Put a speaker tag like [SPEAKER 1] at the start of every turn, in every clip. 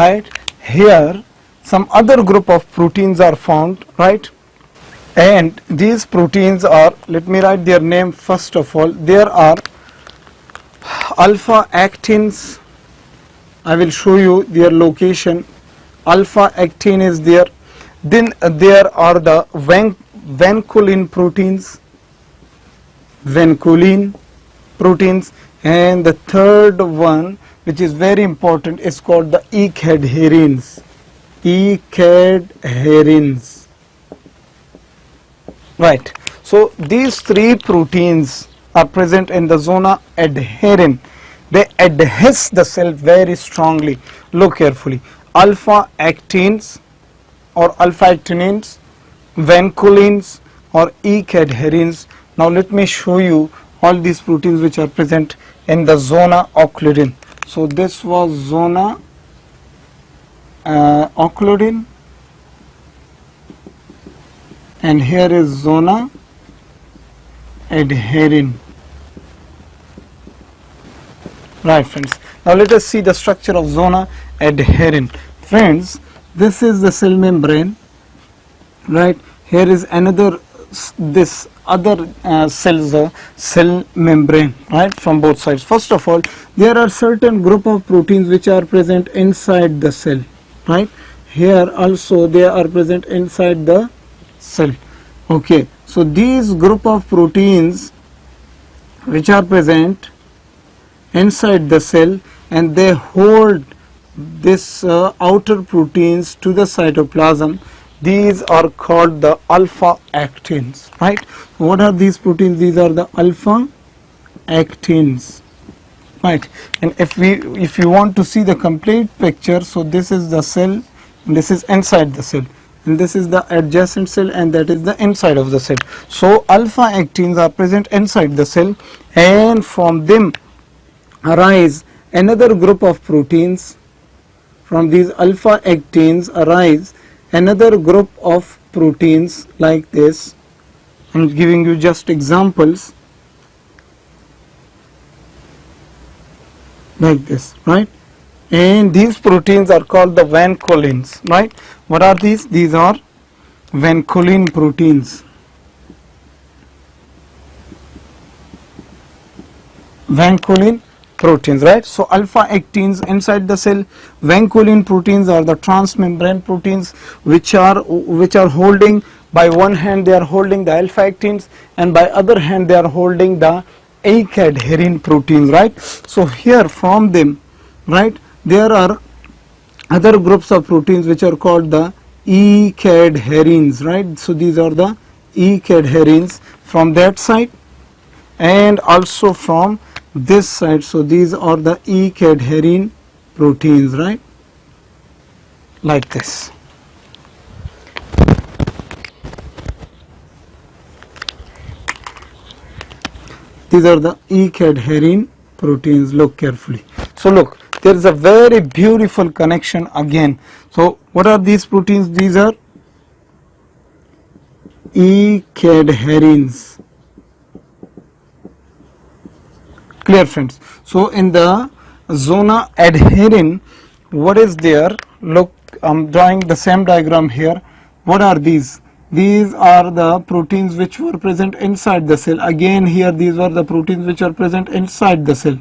[SPEAKER 1] right? Here some other group of proteins are found, right? And these proteins are, let me write their name first of all. There are alpha actins. I will show you their location. Alpha actin is there. Then there are the vancolin proteins. Vancolin proteins. And the third one, which is very important, is called the ecadherins. Ecadherins. Right. So these three proteins are present in the zona adherin. They adhere the cell very strongly. Look carefully. Alpha actins or alpha actinins, vancolins or ecadherins. Now let me show you all these proteins which are present in the zona occludin. So this was zona occludin, and here is zona adherin. Right, friends. Now let us see the structure of zona adherin. Friends, this is the cell membrane, right? Here is another, this other cell membrane, right, from both sides. First of all, there are certain group of proteins which are present inside the cell, right? Here also they are present inside the cell. Okay, so these group of proteins which are present inside the cell, and they hold this outer proteins to the cytoplasm. These are called the alpha actins, right? What are these proteins? These are the alpha actins, right? And if you want to see the complete picture, so this is the cell, and this is inside the cell, and this is the adjacent cell, and that is the inside of the cell. So alpha actins are present inside the cell, and from them arise another group of proteins. From these alpha actins arise another group of proteins like this. I'm giving you just examples like this, right? And these proteins are called the vancolins, right? What are these? These are vancolin proteins. Vancolin proteins, right? So alpha actins inside the cell. Vancolin proteins are the transmembrane proteins which are holding, by one hand they are holding the alpha actins, and by other hand they are holding the ecadherin proteins, right? So here from them, right, there are other groups of proteins which are called the ecadherins, right? So these are the ecadherins from that side and also from this side. So these are the ecadherin proteins, right, like this. These are the ecadherin proteins. Look carefully. So look, there is a very beautiful connection again. So what are these proteins? These are ecadherins. Clear, friends? So in the zona adherin, what is there? Look, I'm drawing the same diagram here. What are these? These are the proteins which were present inside the cell. Again here these are the proteins which are present inside the cell,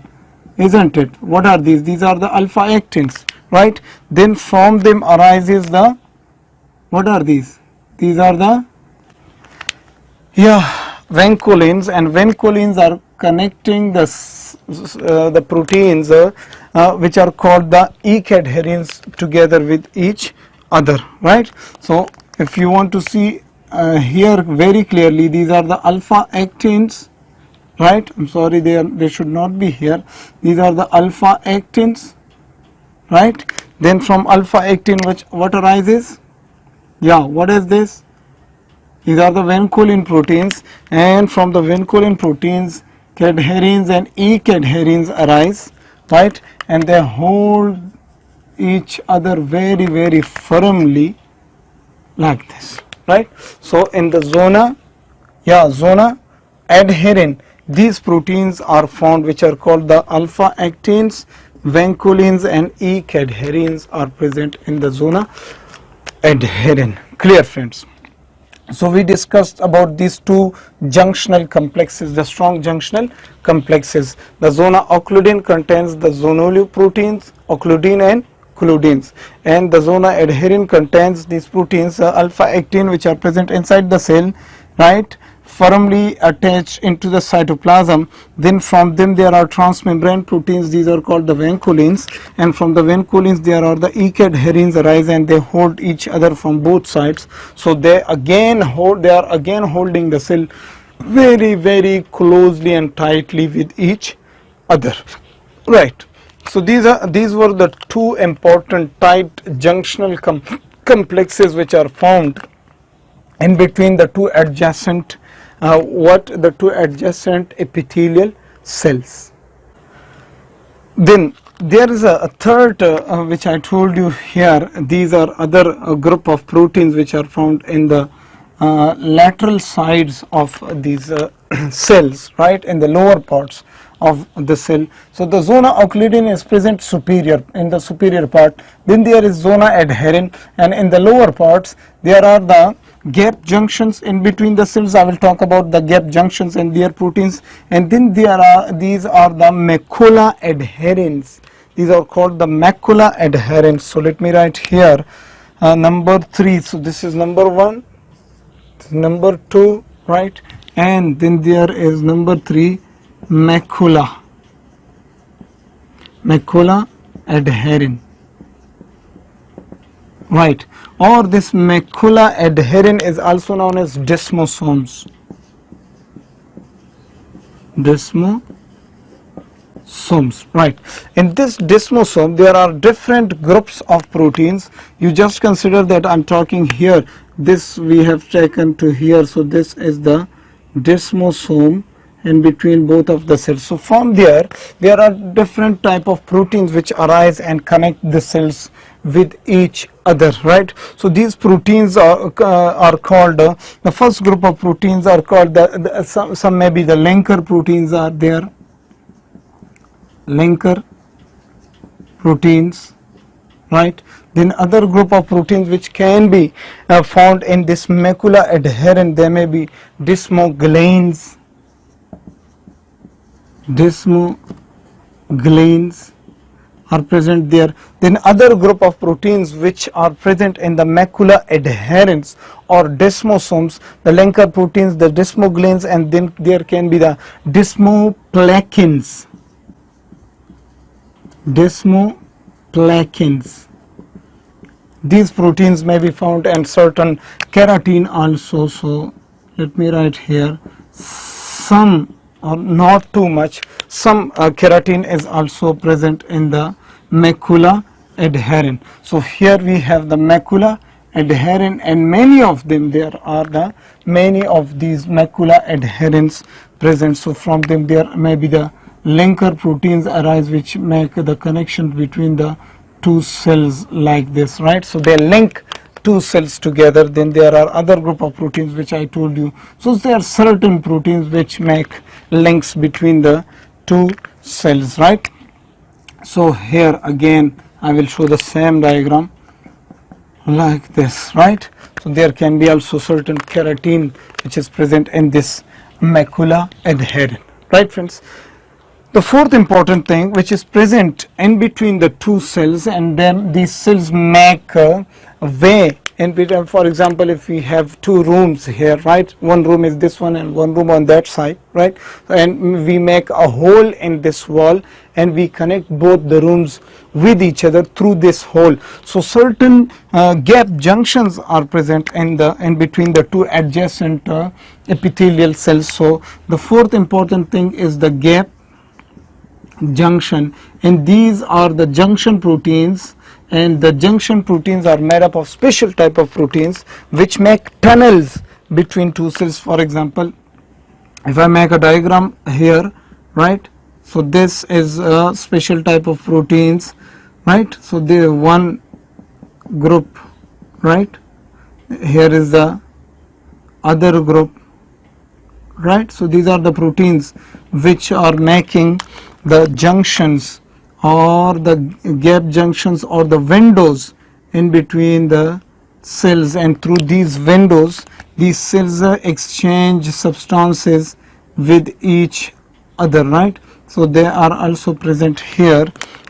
[SPEAKER 1] isn't it? What are these? These are the alpha actins, right? Then from them arises the, what are these? These are the vancolins, and vancolins are connecting the proteins which are called the ecadherins together with each other, right? So if you want to see here very clearly, these are the alpha actins, right? I'm sorry, they should not be here. These are the alpha actins, right? Then from alpha actin what arises? What is this? These are the vancolin proteins, and from the vancolin proteins cadherins and ecadherins arise, right? And they hold each other very, very firmly like this, right? So in the zona adherin, these proteins are found which are called the alpha actins, Vancolins and E-cadherins are present in the zona adherens. Clear, friends? So we discussed about these two junctional complexes, the strong junctional complexes. The zona occludin contains the zonulio proteins, occludin and cludins, and the zona adherin contains these proteins, alpha actin, which are present inside the cell, right, firmly attached into the cytoplasm. Then from them there are transmembrane proteins, these are called the vancolins, and from the vancolins there are the E-cadherins arise, and they hold each other from both sides. So they are again holding the cell very closely and tightly with each other, right. So these were the two important tight junctional complexes which are found in between the two adjacent epithelial cells. Then there is a third which I told you here. These are other group of proteins which are found in the lateral sides of these cells, right, in the lower parts of the cell. So the zona occludin is present superior, in the superior part. Then there is zona adherens, and in the lower parts there are the gap junctions in between the cells. I will talk about the gap junctions and their proteins. And then these are the macula adherens. These are called the macula adherens. So let me write here number 3. So this is number 1, number 2, right, and then there is number 3, macula adherin, right, or this macula adherin is also known as desmosomes, right. In this desmosome there are different groups of proteins. You just consider that I'm talking here, this we have taken to here, so this is the desmosome in between both of the cells. So from there are different type of proteins which arise and connect the cells with each other, right. So these proteins are called the first group of proteins are called some maybe the linker proteins are there, linker proteins, right. Then other group of proteins which can be found in this macula adherens, they may be desmoglins are present there. Then other group of proteins which are present in the macula adherens or desmosomes, the linker proteins, the desmoglins, and then there can be the desmoplakins. These proteins may be found in certain keratin also. So let me write here some, or not too much, some keratin is also present in the macula adherens. So here we have the macula adherens, and many of them, there are many of these macula adherens present. So from them there may be the linker proteins arise which make the connection between the two cells like this, right. So they link two cells together. Then there are other group of proteins which I told you. So there are certain proteins which make links between the two cells, right. So here again I will show the same diagram like this, right. So there can be also certain keratin which is present in this macula adherens, right, friends. The fourth important thing which is present in between the two cells, and then these cells make a way in between. For example, if we have two rooms here, right, one room is this one and one room on that side, right, and we make a hole in this wall and we connect both the rooms with each other through this hole. So certain gap junctions are present in between the two adjacent epithelial cells. So the fourth important thing is the gap junction, and these are the junction proteins, and the junction proteins are made up of special type of proteins which make tunnels between two cells. For example, if I make a diagram here, right, so this is a special type of proteins, right. So there one group, right, here is the other group, right. So these are the proteins which are making the junctions or the gap junctions or the windows in between the cells, and through these windows these cells exchange substances with each other, right? So they are also present here,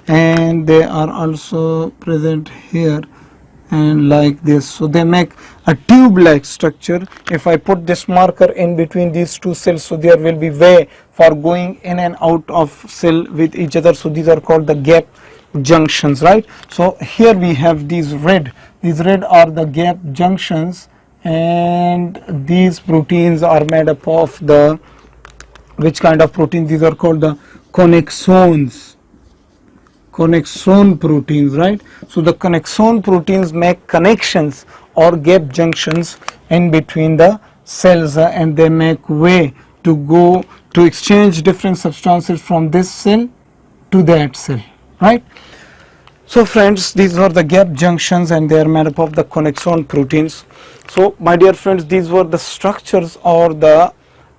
[SPEAKER 1] and they are also present here, and like this. So they make a tube like structure. If I put this marker in between these two cells, so there will be way for going in and out of cell with each other. So these are called the gap junctions, right? So here we have these red are the gap junctions, and these proteins are made up of the, which kind of proteins? These are called the connexons, connexon proteins, right? So the connexon proteins make connections or gap junctions in between the cells, and they make way to go to exchange different substances from this cell to that cell, right? So friends, these are the gap junctions, and they are made up of the connexon proteins. So my dear friends, these were the structures or the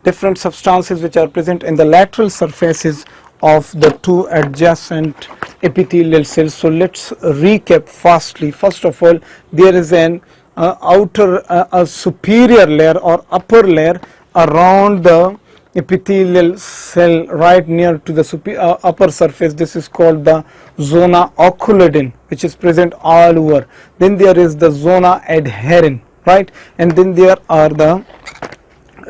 [SPEAKER 1] different substances which are present in the lateral surfaces of the two adjacent epithelial cells. So let's recap fastly. First of all, there is an outer a superior layer or upper layer around the epithelial cell right near to the upper surface. This is called the zona occludens, which is present all over. Then there is the zona adherens, right? And then there are the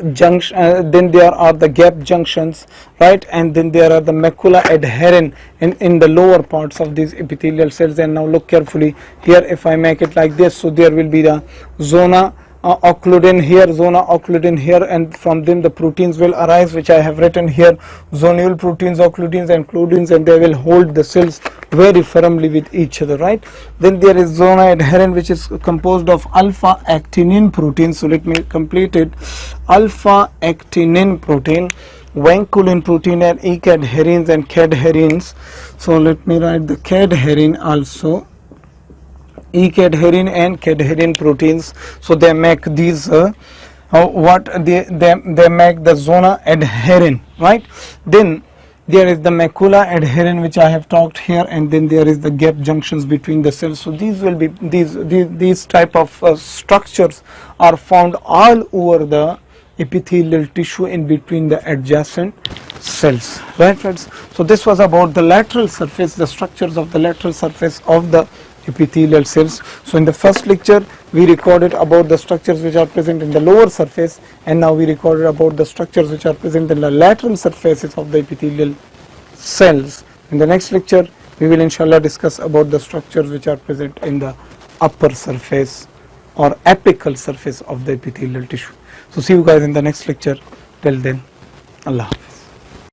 [SPEAKER 1] then there are the gap junctions, right? And then there are the macula adherens in the lower parts of these epithelial cells. And now look carefully here. If I make it like this, so there will be the zona occludens here, zona occludens here, and from them the proteins will arise, which I have written here: zonule proteins, occludens and cludens, and they will hold the cells very firmly with each other, right? Then there is zona adherens, which is composed of alpha actinin proteins. So let me complete it: alpha actinin protein, vancolin protein, and ecadherins and cadherins. So let me write the cadherin also, ecadherin and cadherin proteins. So they make these what they make the zona adherens, right? Then there is the macula adherens, which I have talked here, and then there is the gap junctions between the cells. So these will be these type of structures are found all over the epithelial tissue in between the adjacent cells, right friends? So this was about the lateral surface, the structures of the lateral surface of the epithelial cells. So in the first lecture we recorded about the structures which are present in the lower surface, and now we recorded about the structures which are present in the lateral surfaces of the epithelial cells. In the next lecture we will inshallah discuss about the structures which are present in the upper surface or apical surface of the epithelial tissue. So see you guys in the next lecture. Till then, Allah.